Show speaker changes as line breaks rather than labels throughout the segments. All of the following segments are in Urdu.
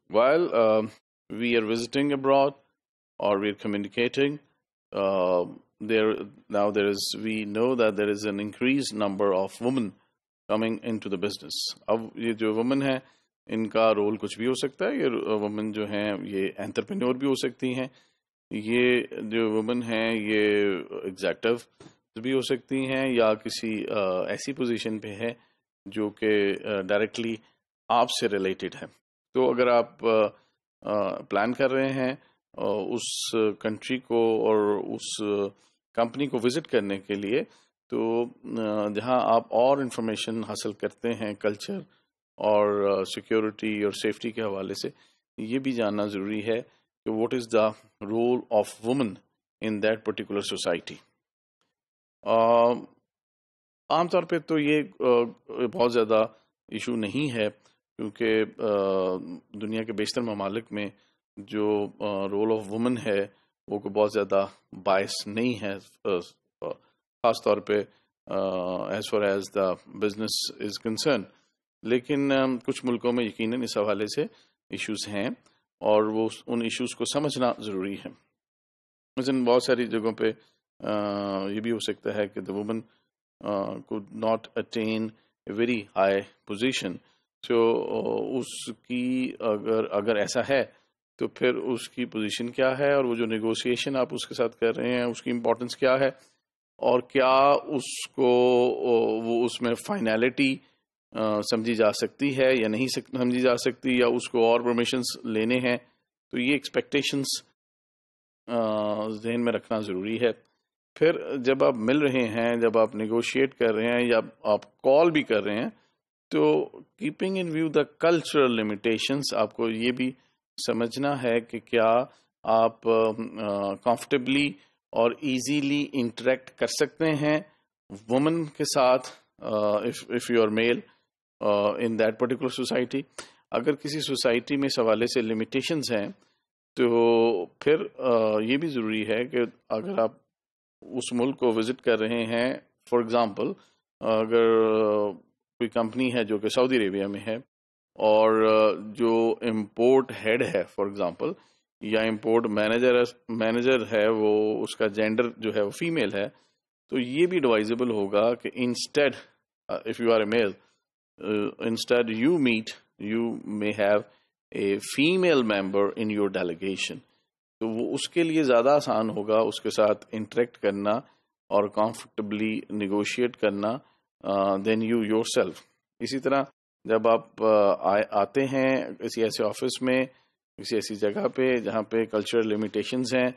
while we are visiting abroad or we are communicating, uh, we know that there is an increased number of women coming into the business. اب یہ جو وومن ہیں ان کا رول کچھ بھی ہو سکتا ہے. یہ وومن جو ہیں یہ انٹرپرینور بھی ہو سکتی ہیں. یہ جو وومن ہیں یہ ایگزیکٹو بھی ہو سکتی ہیں یا کسی ایسی پوزیشن پہ ہے جو کہ ڈائریکٹلی آپ سے ریلیٹڈ ہے. تو اگر آپ پلان کر رہے ہیں اس کنٹری کو اور اس کمپنی کو وزٹ کرنے کے لیے، تو جہاں آپ اور انفارمیشن حاصل کرتے ہیں کلچر اور سیکیورٹی اور سیفٹی کے حوالے سے، یہ بھی جاننا ضروری ہے کہ what is the role of women in that particular society. عام طور پہ تو یہ بہت زیادہ ایشو نہیں ہے، کیونکہ دنیا کے بیشتر ممالک میں جو رول آف وومن ہے وہ کوئی بہت زیادہ باعث نہیں ہے، خاص طور پہ as far as the business is concern. لیکن کچھ ملکوں میں یقیناً اس حوالے سے ایشوز ہیں اور وہ ان ایشوز کو سمجھنا ضروری ہے. مثلاً بہت ساری جگہوں پہ یہ بھی ہو سکتا ہے کہ the woman could not attain a very high position. So اس کی اگر ایسا ہے تو پھر اس کی پوزیشن کیا ہے، اور وہ جو نیگوسیشن آپ اس کے ساتھ کر رہے ہیں اس کی امپورٹنس کیا ہے، اور کیا اس کو وہ اس میں فائنلٹی سمجھی جا سکتی ہے یا نہیں سمجھی جا سکتی، یا اس کو اور پرمیشنز لینے ہیں. تو یہ ایکسپیکٹیشنز ذہن میں رکھنا ضروری ہے. پھر جب آپ مل رہے ہیں، جب آپ نیگوشیٹ کر رہے ہیں یا آپ کال بھی کر رہے ہیں، تو keeping in view the cultural limitations, آپ کو یہ بھی سمجھنا ہے کہ کیا آپ کمفرٹیبلی اور ایزیلی انٹریکٹ کر سکتے ہیں وومن کے ساتھ if you are male in that particular society. اگر کسی سوسائٹی میں اس حوالے سے لمیٹیشنز ہیں تو پھر یہ بھی ضروری ہے کہ اگر آپ اس ملک کو وزٹ کر رہے ہیں، فار ایگزامپل اگر کوئی کمپنی ہے جو کہ سعودی عربیہ میں ہے اور جو امپورٹ ہیڈ ہے فار ایگزامپل، یا امپورٹ مینیجر ہے، وہ اس کا جینڈر جو ہے وہ فیمیل ہے، تو یہ بھی ایڈوائزبل ہوگا کہ instead of you are a male, instead you may have a female member in your delegation. تو وہ اس کے لیے زیادہ آسان ہوگا اس کے ساتھ انٹریکٹ کرنا اور کمفرٹیبلی نیگوشیٹ کرنا دین یو یور سیلف. اسی طرح جب آپ آتے ہیں کسی ایسے آفس میں، کسی ایسی جگہ پہ جہاں پہ کلچرل لمیٹیشنز ہیں،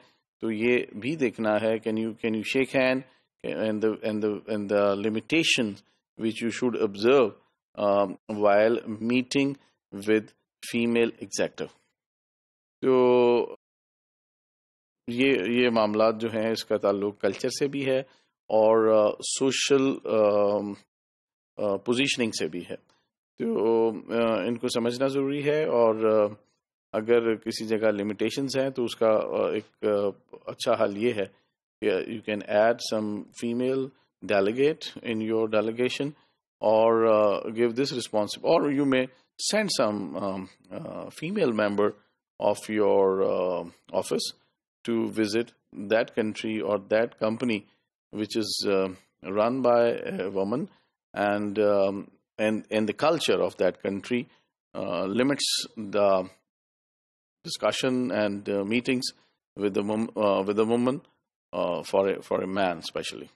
تو یہ بھی دیکھنا ہے can you shake hand and the limitations which you should observe while meeting with female executive. تو یہ معاملات جو ہیں اس کا تعلق کلچر سے بھی ہے اور سوشل پوزیشننگ سے بھی ہے. تو ان کو سمجھنا ضروری ہے، اور اگر کسی جگہ لمیٹیشنز ہیں تو اس کا ایک اچھا حل یہ ہے کہ you can add some female delegate in your delegation اور گیو دس ریسپانسبل، اور you may send some female member of your office to visit that country or that company which is run by a woman, and the culture of that country limits the discussion and meetings with the woman for a man especially.